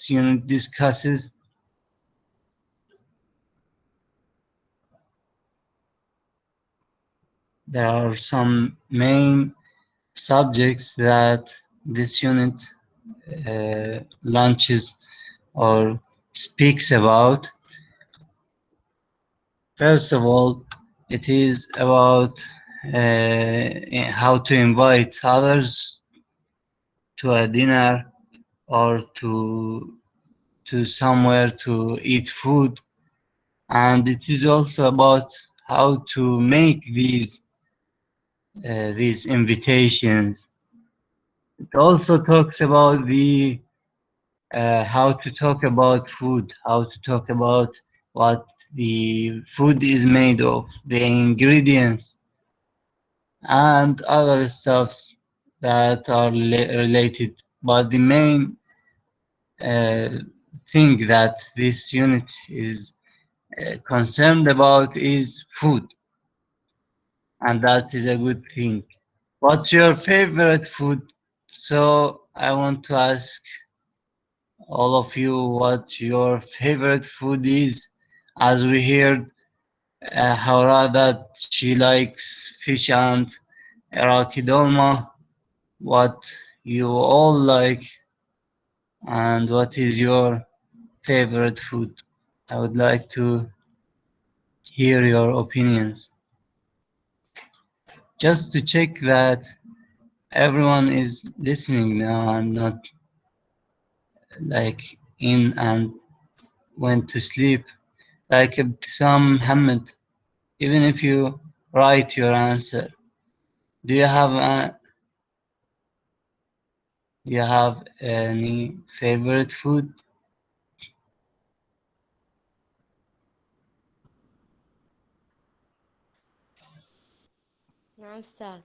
unit discusses. There are some main subjects that this unit launches or speaks about. First of all, it is about how to invite others to a dinner or to somewhere to eat food, and it is also about how to make these invitations. It also talks about the how to talk about food, how to talk about what the food is made of, the ingredients, and other stuffs that are related. But the main uh, thing that this unit is concerned about is food, and that is a good thing. What's your favorite food? So I want to ask all of you what your favorite food is. As we heard, Haura that she likes fish and Iraqi dolma. What you all like, and what is your favorite food? I would like to hear your opinions. Just to check that everyone is listening now and not like in and went to sleep. Like Ibtisam Muhammad, even if you write your answer, do you have any favorite food? نعم أستاذ.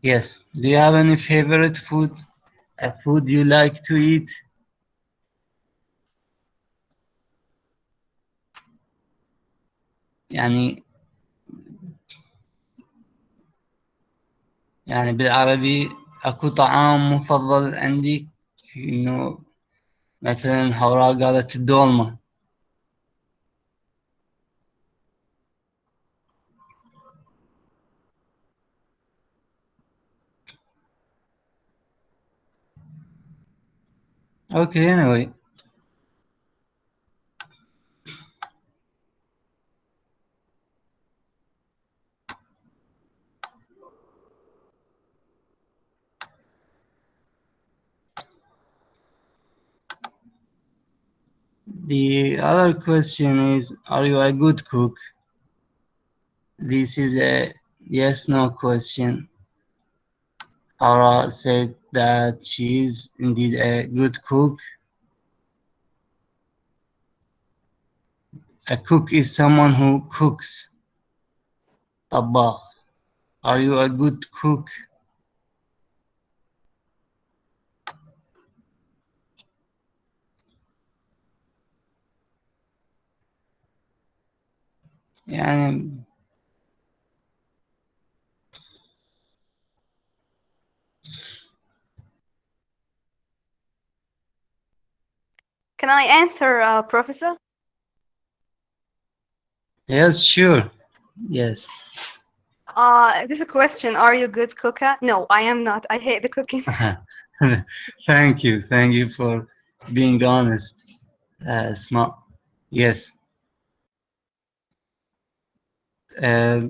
Yes. Do you have any favorite food? A food you like to eat? يعني يعني بالعربي أكو طعام مفضل عندي إنه مثلا حوراء قالت الدولمة. Okay, anyway. The other question is, are you a good cook? This is a yes/no question. Aura said that she is indeed a good cook. A cook is someone who cooks. طباخ. Are you a good cook? يعني Can I answer, Professor? yes, sure. Yes. This is a question. Are you a good cooker? No, I am not. I hate the cooking. Thank you. Thank you for being honest. Smart. Yes. Uh,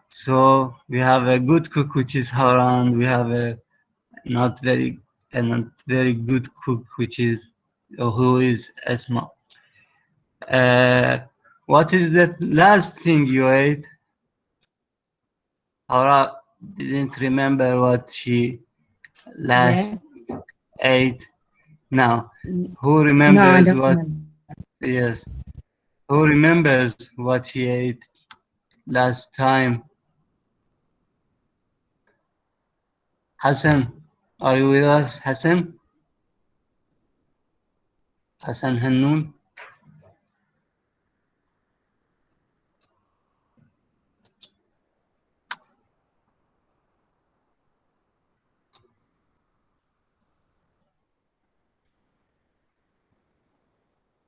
so we have a good cook, which is Haran. We have a not very good cook, which is who is Asma. Uh, what is the last thing you ate? Hara didn't remember what she last Yeah. ate. Now, who No, I remembers don't what? remember. Yes, who remembers what he ate last time? Hassan, are you with us, Hassan? Hassan Hannoun?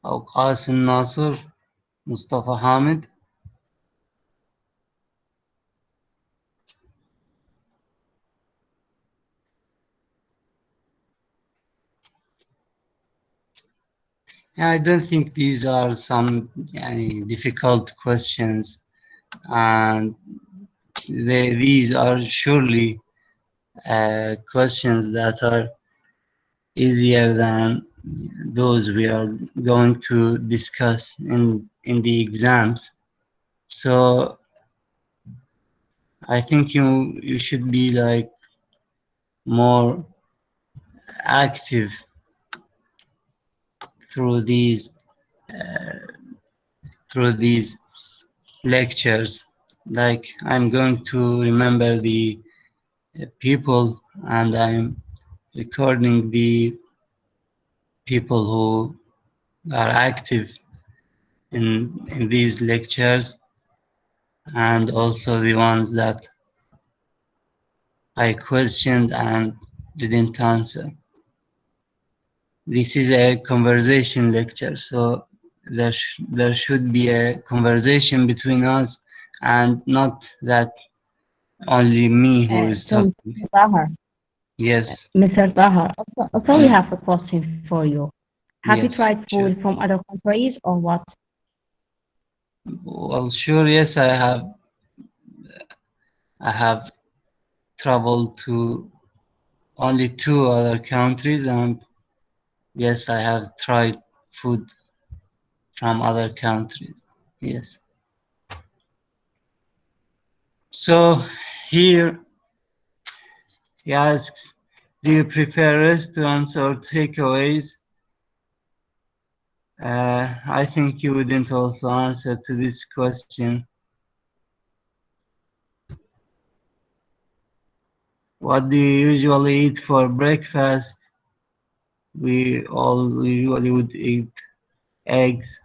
أو قاسم ناصر, Mustafa Hamid. I don't think these are some difficult questions, and these are surely questions that are easier than those we are going to discuss in the exams. So I think you should be like more active through these lectures. Like I'm going to remember the people, and I'm recording the people who are active in these lectures, and also the ones that I questioned and didn't answer. This is a conversation lecture, so there should be a conversation between us, and not that only me who is So, talking. Mr. Taha, Yes, Mr. Taha, also we mm, have a question for you. Have you yes, tried sure. food from other countries or what? Well, sure, yes, I have traveled to only two other countries, and yes, I have tried food from other countries. Yes. So here he asks, do you prefer restaurants or takeaways? I think you wouldn't also answer to this question. What do you usually eat for breakfast? We all usually would eat eggs.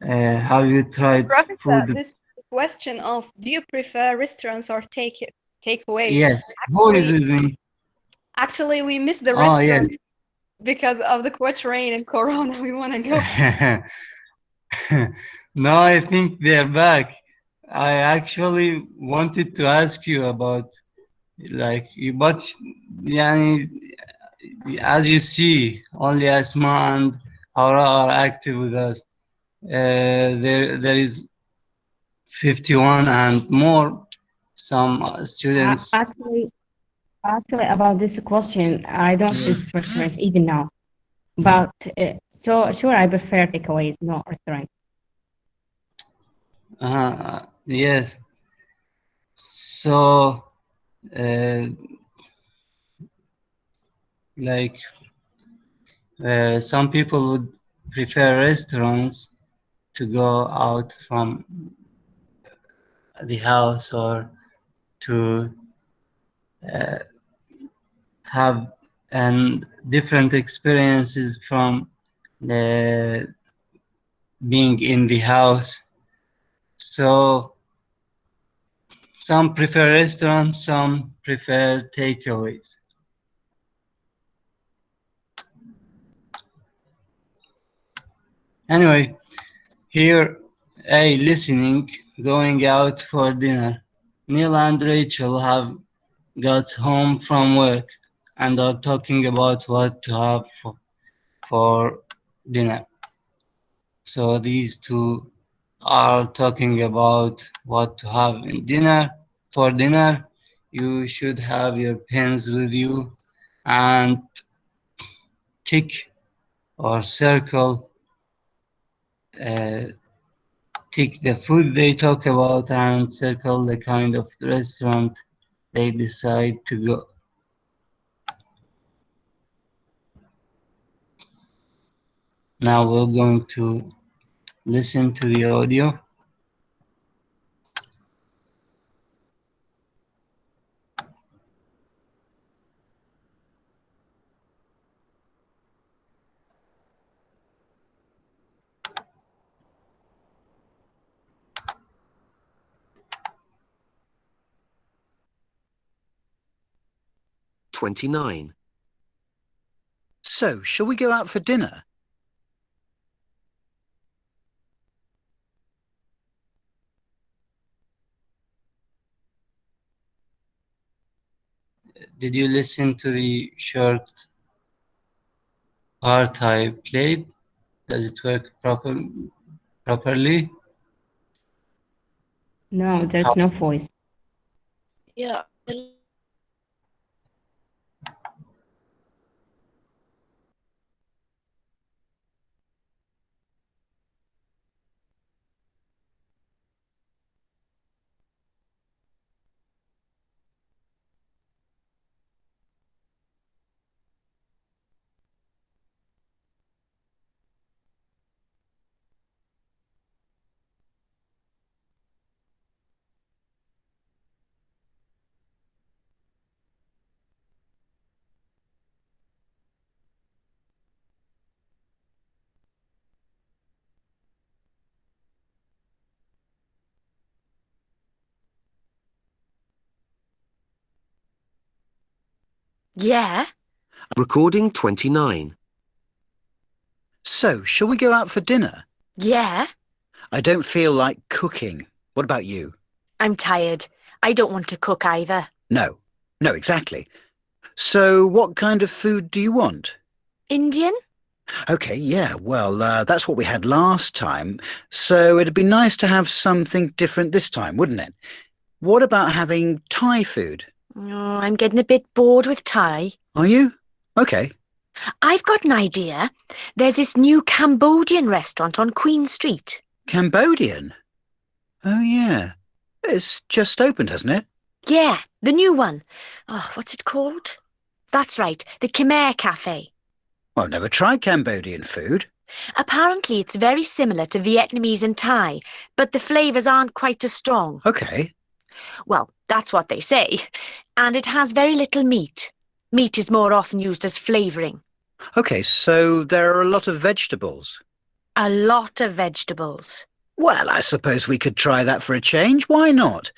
Have you tried Professor, food? this question of do you prefer restaurants or takeaways? Yes. Who is Actually, with me? actually, we miss the Oh, restaurant yes. because of the quatrain and Corona. We want to go. No, I think they're back. I actually wanted to ask you about like but يعني, as you see, only Asma and Aura are active with us. There is 51 and more. Some students. Actually, about this question, I don't Yes. visit restaurant even now. But so sure, I prefer takeaways, no restaurant. Yes. So, uh, like, some people would prefer restaurants to go out from the house, or to uh, have and different experiences from uh, being in the house. So some prefer restaurants, some prefer takeaways. Anyway, here, a listening, going out for dinner. Neil and Rachel have got home from work and are talking about what to have for dinner. So these two are talking about what to have in dinner. For dinner, you should have your pens with you and tick or circle, uh, tick the food they talk about and circle the kind of restaurant they decide to go. Now we're going to listen to the audio. '29. So, shall we go out for dinner? did you listen to the short part I played? Does it work properly? No, there's no voice. Yeah. Yeah. Recording 29. So, shall we go out for dinner? Yeah. I don't feel like cooking. What about you? I'm tired. I don't want to cook either. No. No, exactly. So, what kind of food do you want? Indian? OK, yeah, well, that's what we had last time. So it'd be nice to have something different this time, wouldn't it? What about having Thai food? Oh, I'm getting a bit bored with Thai. Are you? OK. I've got an idea. There's this new Cambodian restaurant on Queen Street. Cambodian? Oh, yeah. It's just opened, hasn't it? Yeah, the new one. Oh, what's it called? That's right, the Khmer Cafe. Well, I've never tried Cambodian food. Apparently it's very similar to Vietnamese and Thai, but the flavours aren't quite as strong. OK. Well, that's what they say. And it has very little meat. Meat is more often used as flavouring. OK, so there are a lot of vegetables. A lot of vegetables. Well, I suppose we could try that for a change. Why not?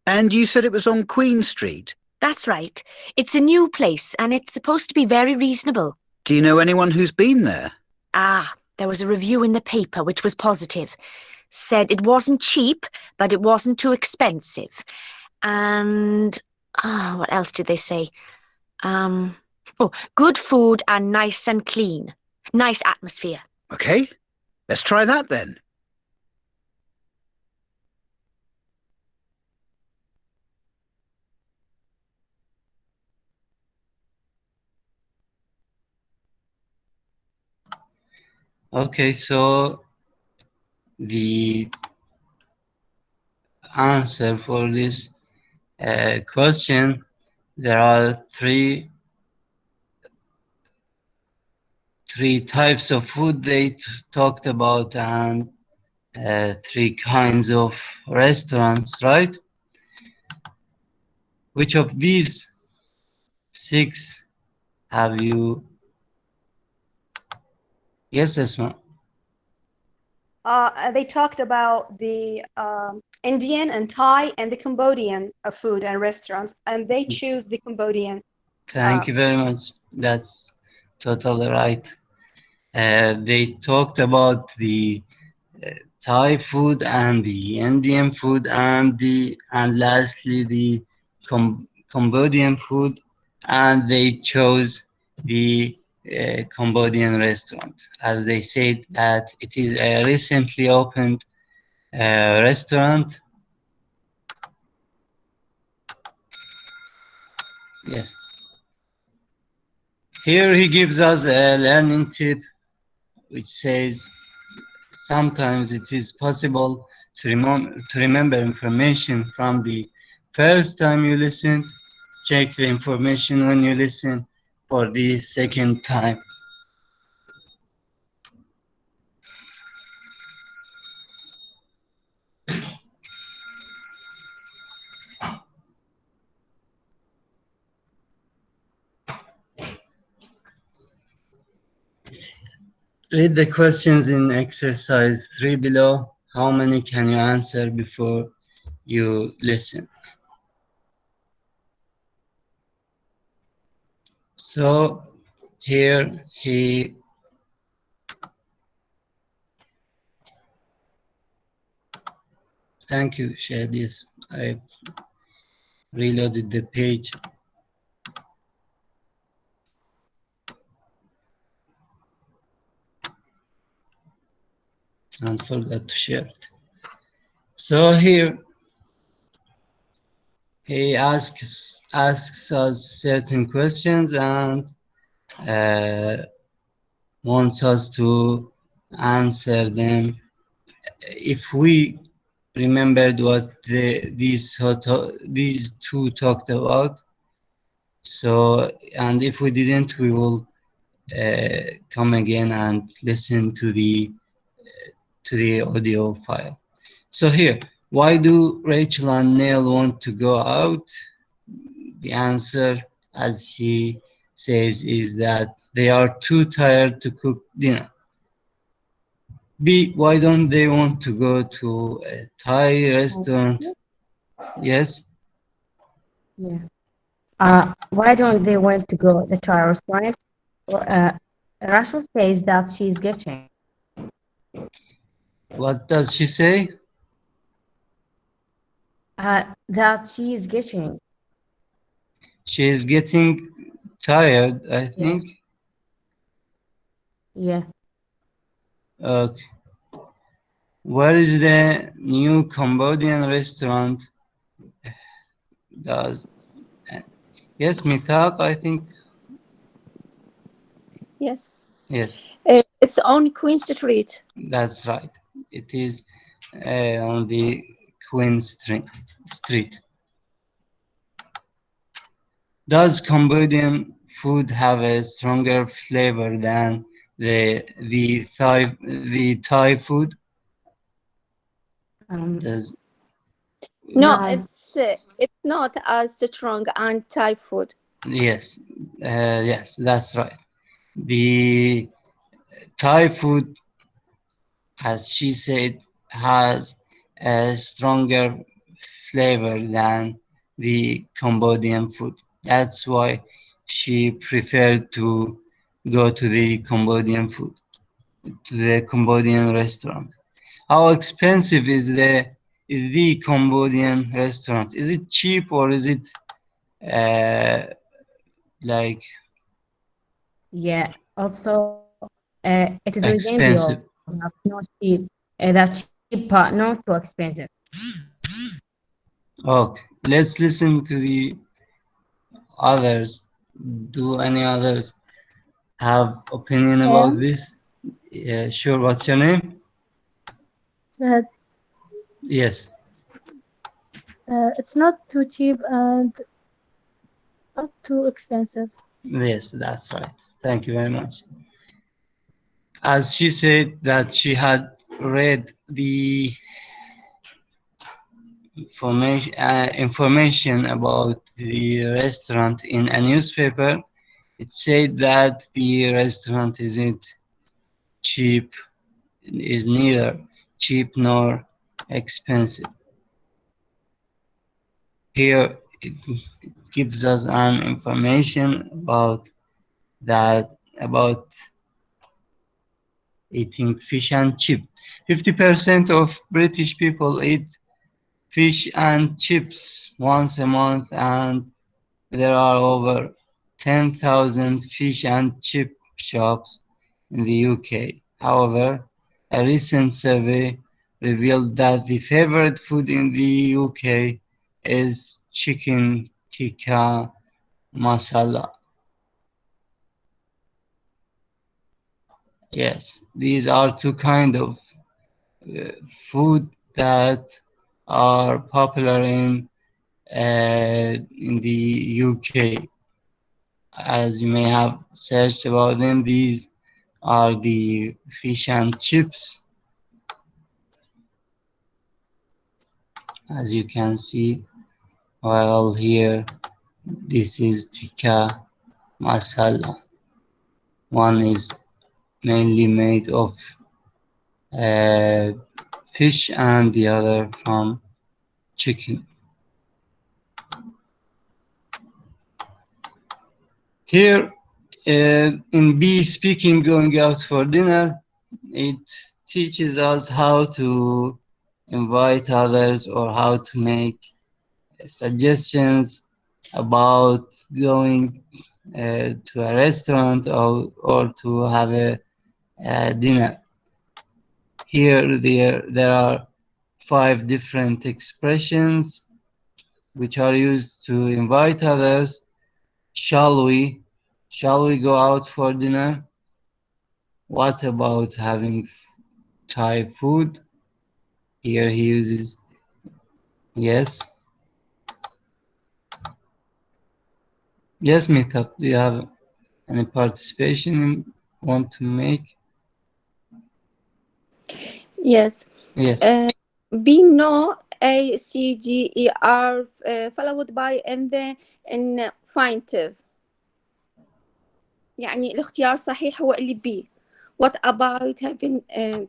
And you said it was on Queen Street. That's right. It's a new place and it's supposed to be very reasonable. Do you know anyone who's been there? Ah, there was a review in the paper which was positive. Said it wasn't cheap, but it wasn't too expensive. And, what else did they say? Good food and nice and clean. Nice atmosphere. OK, let's try that then. Okay, so the answer for this question, there are three types of food they talked about, and three kinds of restaurants, right? Which of these six have you? Yes, Esma. They talked about the Indian and Thai and the Cambodian food and restaurants, and they choose the Cambodian. Thank you very much. That's totally right. They talked about the Thai food and the Indian food and lastly the Cambodian food, and they chose the Cambodian restaurant, as they said that it is a recently opened restaurant. Yes. Here he gives us a learning tip which says sometimes it is possible to remember information from the first time you listen. Check the information when you listen for the second time. Read the questions in exercise 3 below. How many can you answer before you listen? So here he thank you, Shad. Yes, I reloaded the page. and forgot to share it. So here he asks us certain questions and uh, wants us to answer them. If we remembered what these two talked about, so and if we didn't, we will come again and listen to the audio file. So here, why do Rachel and Neil want to go out? The answer, as he says, is that they are too tired to cook dinner. B, why don't they want to go to a Thai restaurant? Yes, Yeah. Why don't they want to go the Thai restaurant? Russell says that she's getting. what does she say? That she is getting. She is getting tired, I Yeah. think. Yeah. Okay. Where is the new Cambodian restaurant? Does yes, Mithaq, I think. Yes. Yes, It's on Queen Street. that's right. It is on the Queen Street. Does Cambodian food have a stronger flavor than the Thai food? Does No, No. it's not as strong and Thai food. yes, yes, that's right. The Thai food, as she said, has a stronger flavor than the Cambodian food. That's why she preferred to go to the Cambodian food, to the Cambodian restaurant. How expensive is the Cambodian restaurant? Is it cheap or is it uh, like Yeah. Also, it is expensive? reasonable. That's not cheap. That's cheap, but not too expensive. Okay, let's listen to the others. Do any others have opinion about this? Yeah, sure. What's your name? Uh, Yes, it's not too cheap and not too expensive. yes, that's right. Thank you very much. As she said that she had read the information about the restaurant in a newspaper, it said that the restaurant isn't cheap, is neither cheap nor expensive. Here it gives us an information about that about eating fish and chip. 50% of British people eat fish and chips once a month, and there are over 10,000 fish and chip shops in the UK. However, a recent survey revealed that the favorite food in the UK is chicken tikka masala. Yes, these are two kind of food that are popular in the UK. As you may have searched about them, these are the fish and chips. As you can see, while here, this is tikka masala. One is mainly made of uh, fish and the other from chicken. Here in B speaking going out for dinner, it teaches us how to invite others or how to make suggestions about going to a restaurant or to have a dinner. Here there are 5 different expressions which are used to invite others. Shall we? Shall we go out for dinner? What about having Thai food? Here he uses yes. Yes, Mithaq, do you have any participation you want to make? Yes. Yes. B no A C G E R followed by in the infinitive. يعني الاختيار صحيح هو اللي B. What about having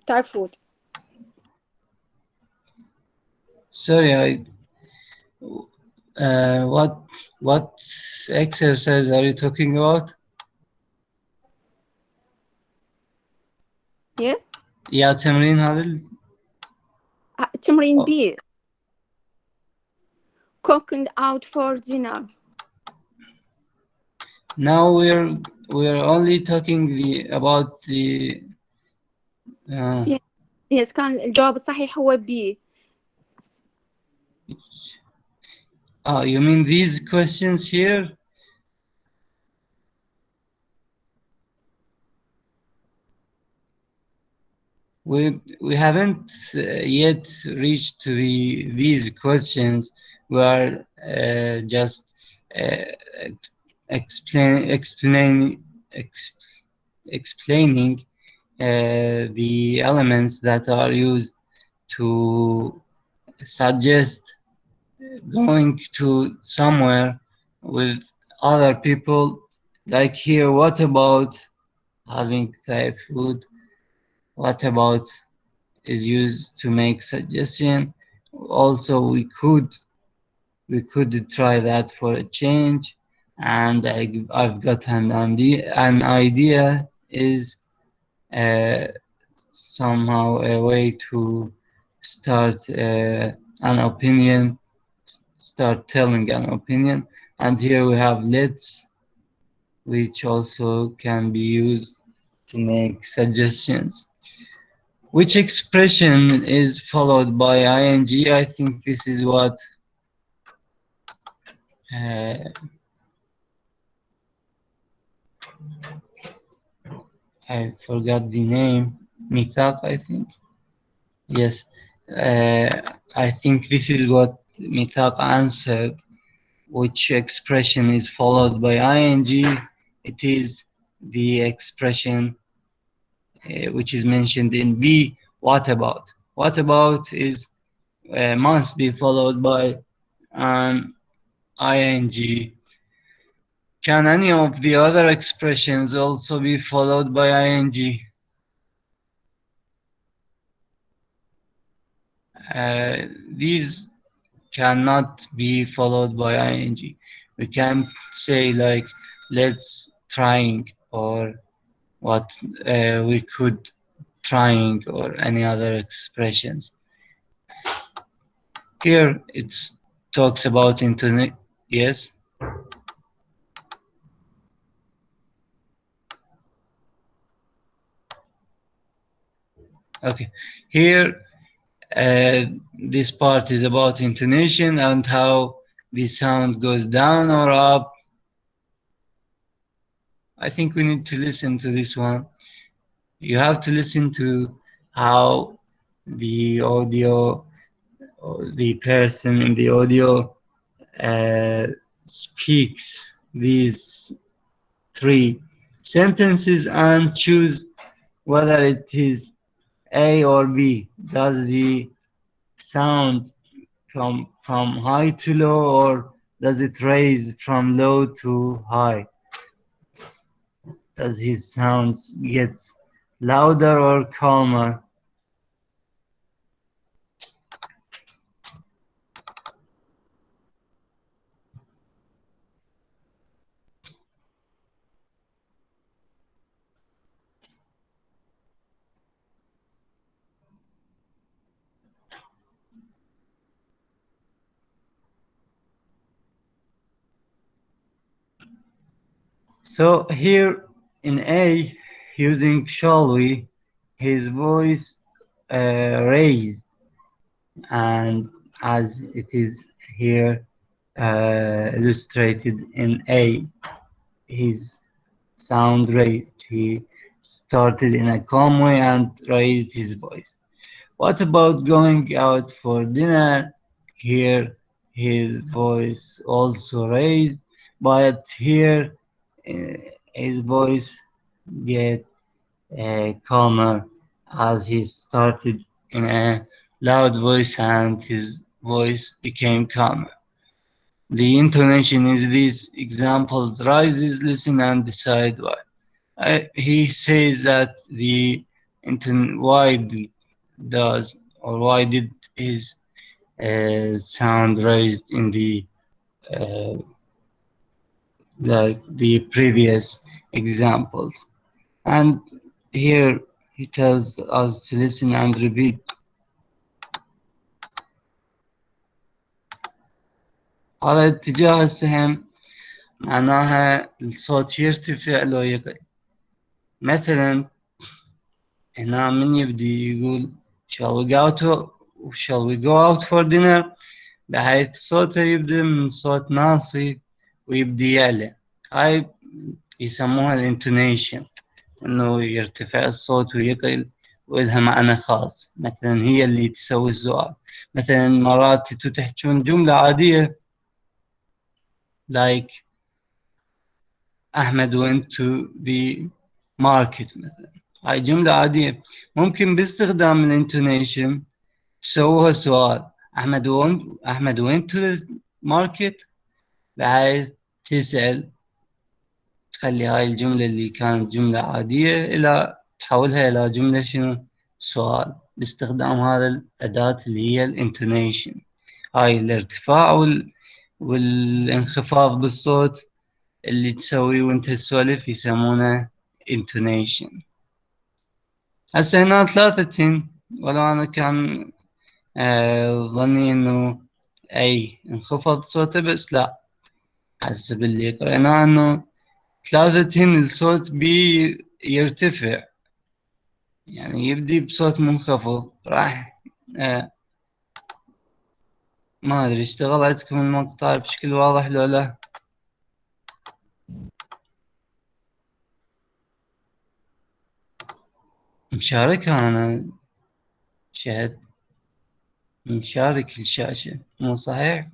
Thai food? Sorry, what exercise are you talking about? Yeah. يا تمرين هذا تمرين B. Cooking out for dinner. Now we're only talking about the Yes, كان الجواب الصحيح هو B. you mean these questions here? We haven't yet reached to these questions. We are just explaining the elements that are used to suggest going to somewhere with other people. Like here, what about having Thai food? What about is used to make suggestion. Also, we could try that for a change. And I've got an idea is somehow a way to start an opinion, start telling an opinion. And here we have let's, which also can be used to make suggestions. Which expression is followed by ing? I think this is what I forgot the name. Mithaq, I think. Yes. I think this is what Mithaq answered. Which expression is followed by ing? It is the expression which is mentioned in B. What about? What about is must be followed by an ing. Can any of the other expressions also be followed by ing? These cannot be followed by ing. We can't say like let's trying or what we could trying or any other expressions. Here it talks about internet. Yes. Okay. Here this part is about intonation and how the sound goes down or up. I think we need to listen to this one. You have to listen to how the audio, or the person in the audio speaks these 3 sentences and choose whether it is A or B. Does the sound come from high to low or does it raise from low to high? Does his sounds get louder or calmer? So here in A, using shall we, his voice raised, and as it is here illustrated in A, his sound raised. He started in a calm way and raised his voice. What about going out for dinner? Here, his voice also raised, but here his voice get calmer as he started in a loud voice and his voice became calmer. The intonation is these examples rises, listen, and decide why. He says that the does or why did his sound raised in the uh, like the previous examples, and here he tells us to listen and repeat. على اتجاه السهم معناها الصوت يرتفع لو يقل. مثلا هنا من يبدي يقول shall we go out for dinner، بحيث صوته يبدأ من صوت ناصي ويبدي يعلى. هاي يسموها الانتونيشن، انه يرتفع الصوت ويقل وإلها معنى خاص. مثلا هي اللي تسوي السؤال. مثلا مرات انتوا تحجون جملة عادية like أحمد went to the market مثلا. هاي جملة عادية، ممكن باستخدام الانتونيشن تسووها سؤال. أحمد went to the market، بحيث تسأل، تخلي هاي الجملة اللي كانت جملة عادية إلى تحولها إلى جملة شنو؟ سؤال، باستخدام هذا الأداة اللي هي الانتونيشن. هاي الارتفاع والانخفاض بالصوت اللي تسويه وانت تسولف يسمونه intonation. هسه هنا 3 ولو أنا كان ظني إنه أي انخفض صوته، بس لا، حسب اللي قرأناه إنه 3 الصوت بي يرتفع، يعني يبدي بصوت منخفض. راح ما أدري اشتغل عندكم المقطع بشكل واضح لو لا؟ مشارك أنا شاهد مشارك الشاشة، مو صحيح؟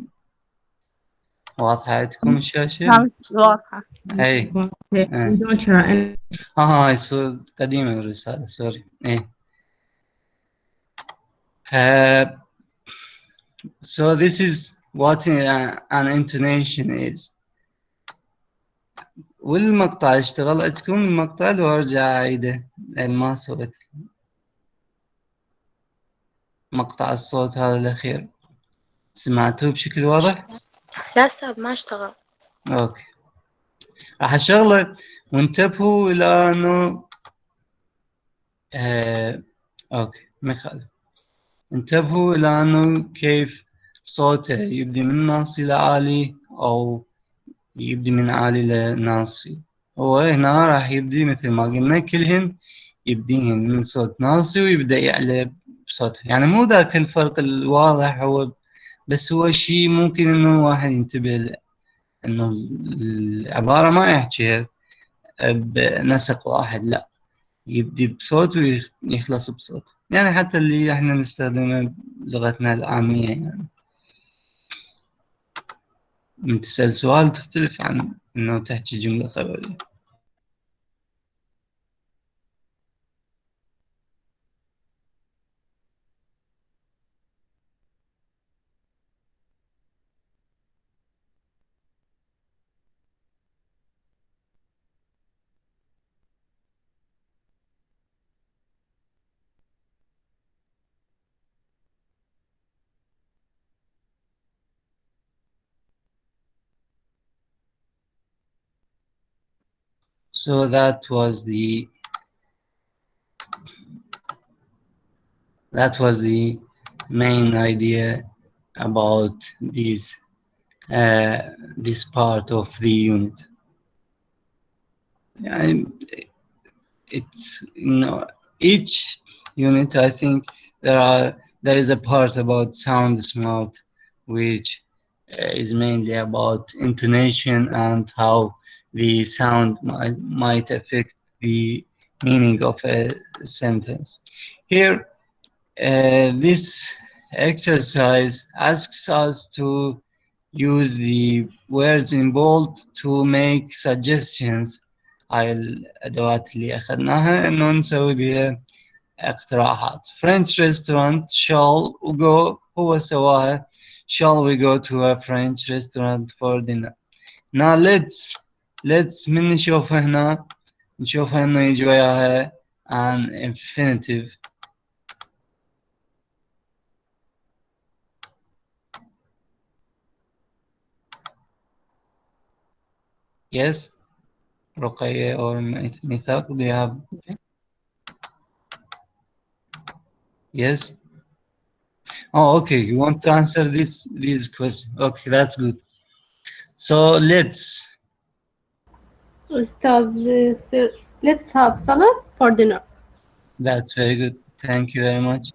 واضحة عندكم الشاشة؟ واضحة. أي don't try. هاي قديمة الرسالة، سوري. إيه so this is what an intonation is. والمقطع اشتغل عندكم المقطع لو أرجع أعيده لأن ما سويت مقطع الصوت هذا الأخير. سمعتوه بشكل واضح؟ لا أستاذ ما اشتغل. أوكي، راح أشغله وانتبهوا إلى أنه أوكي ما يخالف. انتبهوا إلى أنه كيف صوته يبدي من ناصي لعالي أو يبدي من عالي لناصي. هو هنا راح يبدي مثل ما قلنا كلهن يبديهن من صوت ناصي ويبدأ يعلى بصوته، يعني مو ذاك الفرق الواضح، هو بس هو شيء ممكن إنه واحد ينتبه له، إنه العبارة ما يحكيها بنسق واحد، لا، يبدي بصوت ويخلص بصوت، يعني حتى اللي احنا نستخدمه بلغتنا العامية. يعني من تسأل سؤال تختلف عن إنه تحكي جملة خبرية. So that was the main idea about this part of the unit. And it's each unit, I think there is a part about sound smart, which is mainly about intonation and how the sound might affect the meaning of a sentence. Here, this exercise asks us to use the words in bold to make suggestions. هاي الأدوات اللي أخذناها إنه نسوي بها اقتراحات. French restaurant shall we go هو سواها shall we go to a French restaurant for dinner. Now let's من نشوف هنا نشوف إنه يجي وياها an infinitive. Yes, Ruqayya or Mithaq, do you have? Yes. Oh, okay. You want to answer these questions? Okay, that's good. So Ustad, sir, let's have salad for dinner. that's very good. Thank you very much.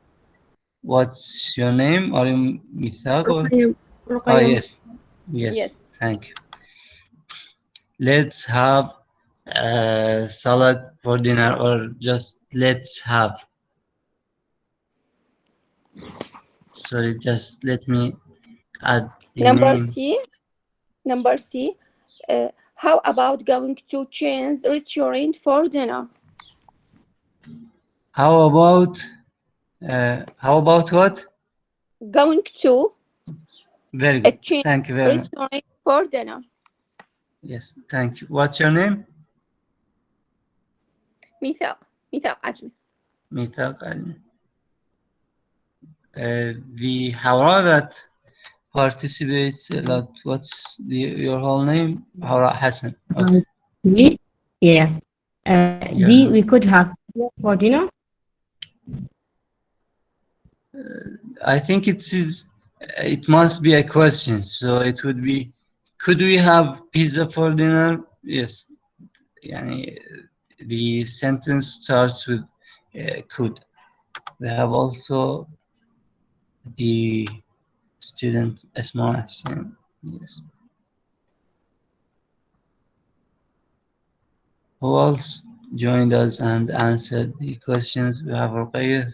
What's your name? Are you Mithaq or? Ruqayya, Oh, Ruqayya. yes. Yes. Thank you. Let's have salad for dinner, or just let's have. Sorry, just let me add the Number name. C. Number C. How about going to Chinese restaurant for dinner? How about what? Going to Very a good. Chinese Thank you very much. restaurant for dinner. Yes, thank you. What's your name? ميثاق عجمي. Mithaq Ali. The Hawra that participates a lot. What's your whole name? Hawra Hassan. Okay. Yeah. Yeah. We could have for dinner. I think it must be a question. So it would be, could we have pizza for dinner? Yes. Yani, the sentence starts with could. We have also the student asthma. Yes. Who else joined us and answered the questions? We have Ruqayyah.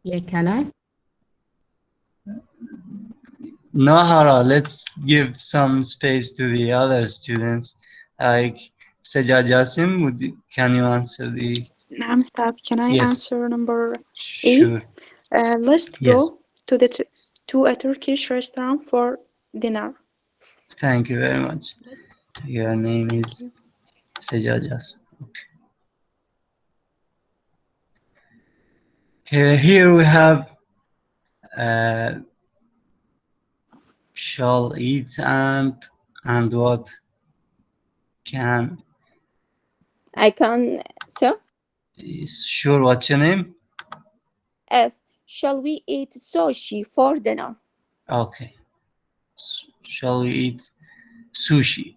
Yeah, can I? Nahara, let's give some space to the other students. Like Sajjad Jasim, can you answer the? نعم أستاذ, can I Yes. answer number A? Sure. Let's Yes. go to a Turkish restaurant for dinner. Thank you very much. Your name is Sajjad Jasim. Okay. Here we have shall eat and what can. I can, sir. Sure. What's your name? F. Shall we eat sushi for dinner? Okay. Shall we eat sushi?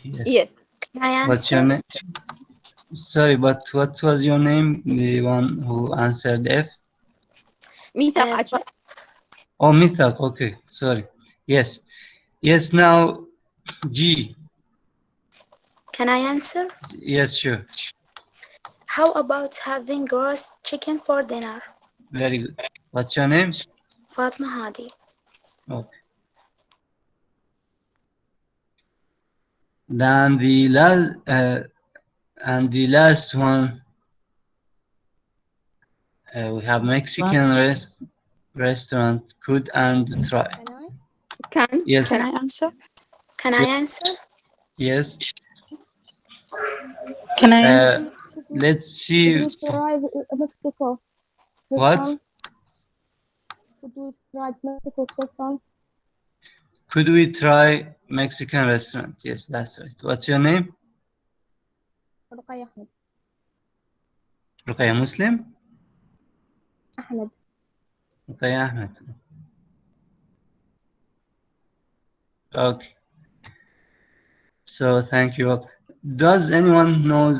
Yes. Can I What's your answer? name? Sorry, but what was your name? The one who answered F? ميثاق عجمي. Oh, Mithaq. Okay, sorry. Yes. Yes, now G. Can I answer? Yes, sure. How about having roast chicken for dinner? Very good. What's your name? Fatma Hadi. Okay. Then the last one, we have Mexican restaurant, could and try. Yes. Can I answer? Can I answer? Yes. Can I answer? Let's see. Could we try Mexico What? restaurant? Could we try Mexico restaurant? Could we try Mexican restaurant? Yes, that's right. What's your name? رقية أحمد. Ruqayya Muslim? أحمد. Ruqayya Ahmed. Okay. So thank you. Does anyone know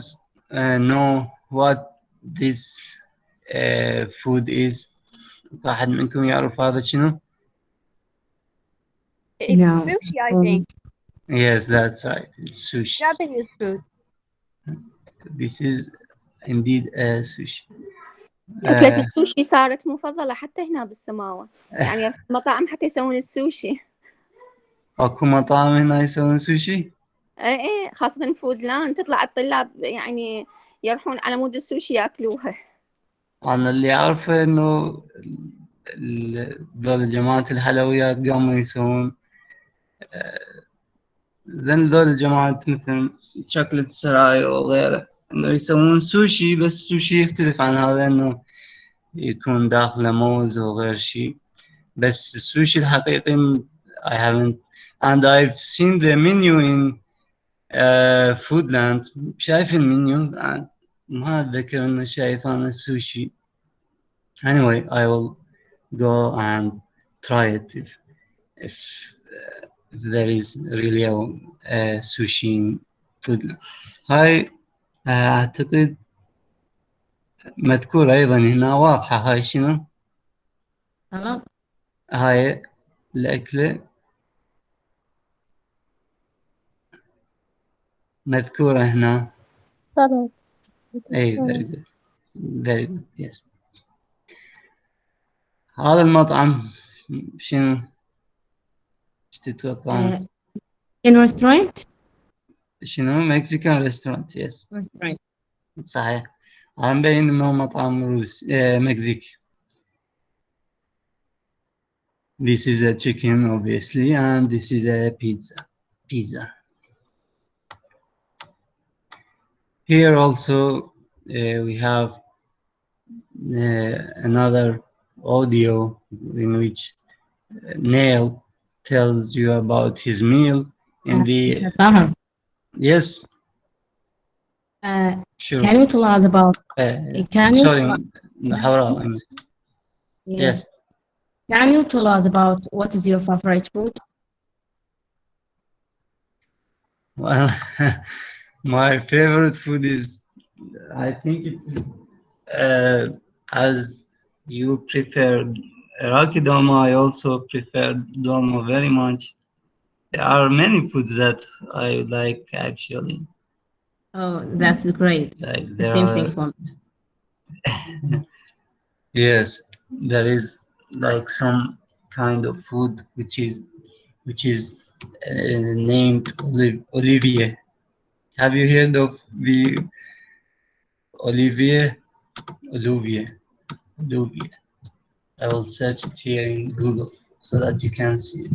what this food is. واحد منكم يعرف هذا شنو؟ It's No. sushi, I think. Yes, that's right. It's sushi. Japanese food. This is indeed sushi. أكلة السوشي صارت مفضلة حتى هنا بالسماوة، يعني المطاعم حتى يسوون السوشي. اكو مطاعم هنا يسوون سوشي؟ ايه خاصة فودلاند تطلع الطلاب يعني يروحون على مود السوشي ياكلوها. أنا اللي أعرفه إنه دول جماعة الحلويات قاموا يسوون دول الجماعة مثل شوكولات سراي وغيره إنه يسوون سوشي، بس سوشي يختلف عن هذا إنه يكون داخله موز وغير شيء. بس السوشي الحقيقي I haven't and I've seen the menu in Foodland. شايف المنيو ما أتذكر إنه شايف أنا السوشي. Anyway, I will go and try it if there is really a sushi in Foodland. هاي أعتقد مذكورة أيضا هنا، واضحة. هاي شنو؟ هاي الأكلة مذكورة هنا. Salad. أي very good. Very good. Yes. هذا المطعم شنو؟ ايش تتوقعون؟ In restaurant? شنو؟ Mexican restaurant. Yes. Restaurant. صحيح. عم بين إنه مطعم روس مكسيكي. This is a chicken obviously, and this is a pizza. Here also we have another audio in which Neil tells you about his meal in the yes. Sure. Can you tell us about? Sorry, yes. Can you tell us about what is your favorite food? Well, my favorite food is, I think it is, as you prefer Iraqi dolma, I also prefer dolma very much. There are many foods that I like actually. Oh, that's great. Like The there same are, thing for me. yes, there is like some kind of food which is named Olivier. Have you heard of the Olivier? I will search it here in Google so that you can see it.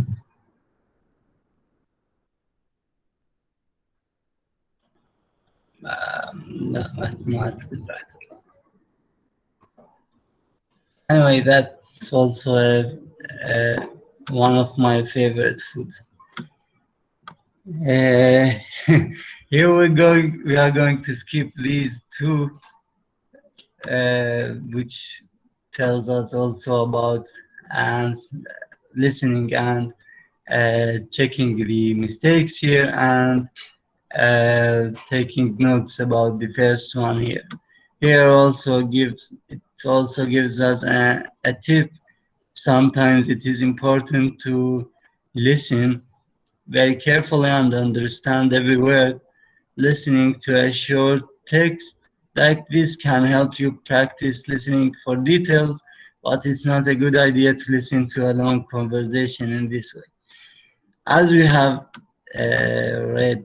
لا ما أكتب راح تطلع. Anyway, that's also one of my favorite foods. Here we are going to skip these two, which tells us also about listening and checking the mistakes here and taking notes about the first one here. Here it also gives us a tip. Sometimes it is important to listen very carefully and understand every word. Listening to a short text like this can help you practice listening for details, but it's not a good idea to listen to a long conversation in this way. As we have read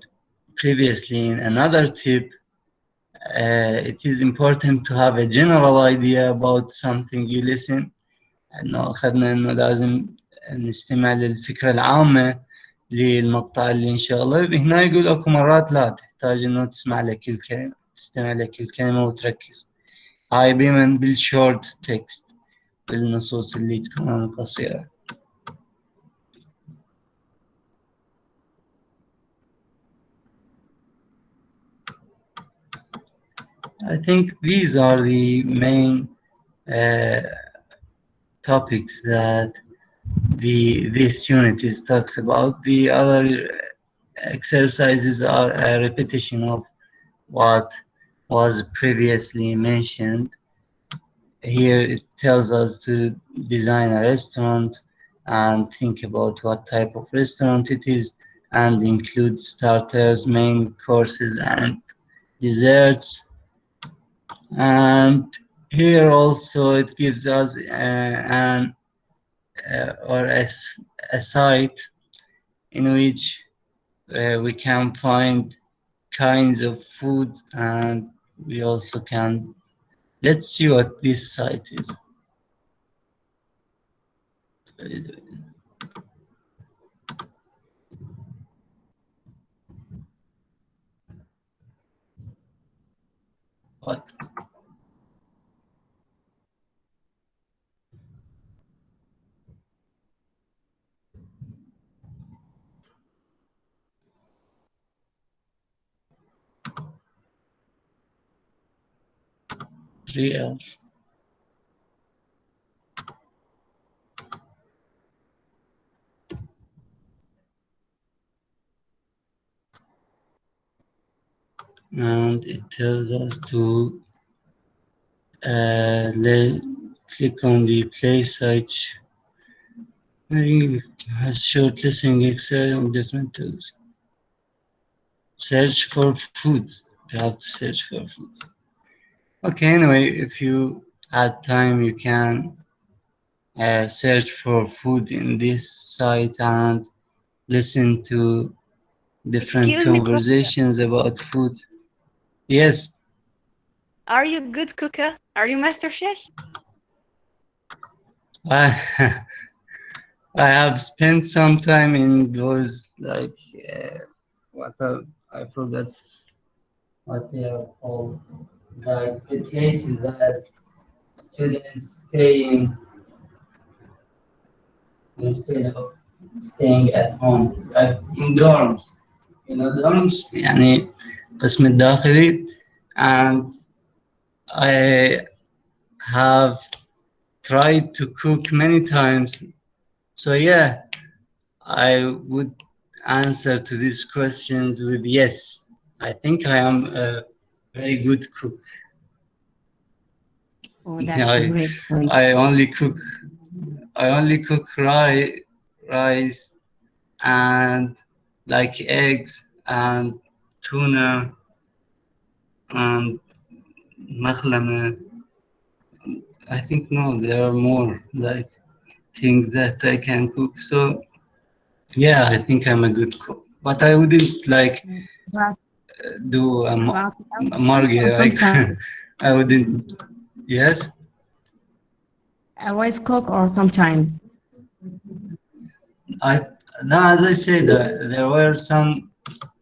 previously in another tip, it is important to have a general idea about something you listen. إنه أخذنا إنه لازم نستمع للفكرة العامة للمقطع اللي نشغله. هنا يقول أكو مرات لا تحتاج إنه تسمع لكل كلمة، تستمع لكل كلمة وتركز. هاي بيمن بالشورت تكست، بالنصوص اللي تكون قصيرة. I think these are the main topics that this unit talks about. The other exercises are a repetition of what was previously mentioned. Here it tells us to design a restaurant and think about what type of restaurant it is and include starters, main courses, and desserts. And here also it gives us an or a site in which we can find kinds of food, and we also can, let's see what this site is. What? Real. And it tells us to click on the play site. Has short listening Excel on different tools. Search for foods. You have to search for foods. Okay, anyway, if you had time, you can search for food in this site and listen to different Excuse me, Professor. conversations about food. Yes, Are you a good cooker? Are you master chef? I, I have spent some time in those, like, what I forgot what they are called, like the places that students stay in instead of staying at home, like in dorms. You know, dorms يعني قسم الداخلي, and I have tried to cook many times. So yeah, I would answer to these questions with yes. I think I am a very good cook. Oh, that's I great. Great. I only cook rice and like eggs and tuna and makhlama. I think no, there are more like things that I can cook. So yeah, I think I'm a good cook, but I wouldn't like But, do but a marghe. Like sometimes I wouldn't. Yes, I always cook or sometimes. I now as I said, there were some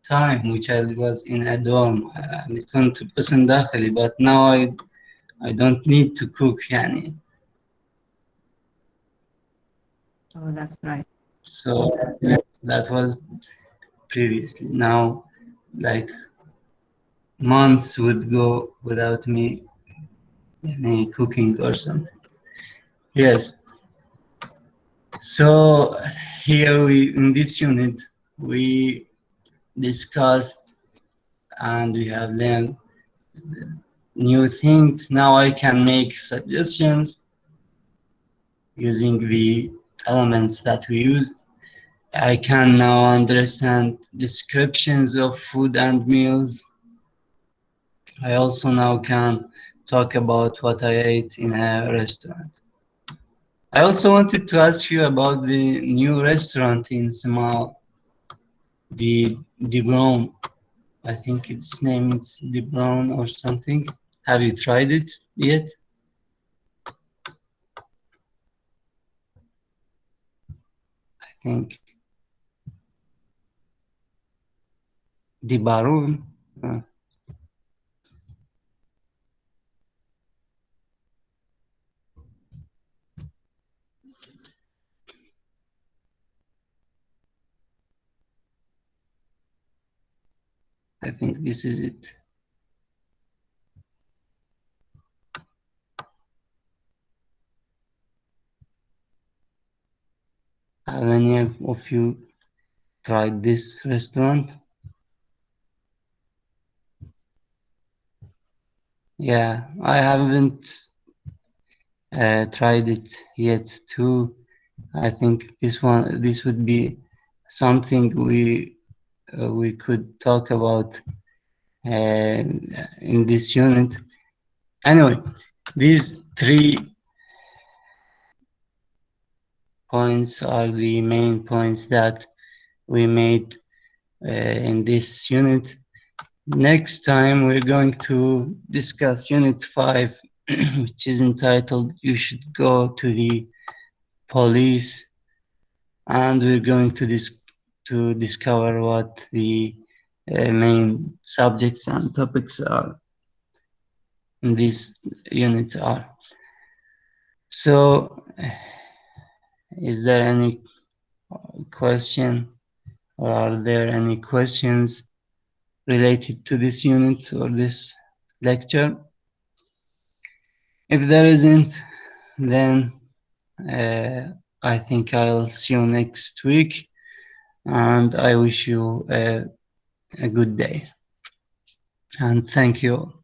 time which I was in a dorm and كنت بقسم داخلي, but now I don't need to cook يعني. Oh, that's right. So yeah, that was previously. Now, like months would go without me any cooking or something. Yes. So here we in this unit we discussed and we have learned new things. Now I can make suggestions using the elements that we used. I can now understand descriptions of food and meals. I also now can talk about what I ate in a restaurant. I also wanted to ask you about the new restaurant in Small, the Brown. I think its name is the Brown or something. Have you tried it yet? I think the Baroon. I think this is it. Have any of you tried this restaurant? Yeah, I haven't tried it yet too. I think this would be something we could talk about in this unit. Anyway, these 3 points are the main points that we made in this unit. Next time we're going to discuss Unit 5, which is entitled You Should Go to the Police, and we're going to discover what the main subjects and topics are in this unit are. So, is there any question, or are there any questions related to this unit or this lecture? If there isn't, then I think I'll see you next week, and I wish you a good day. And thank you all.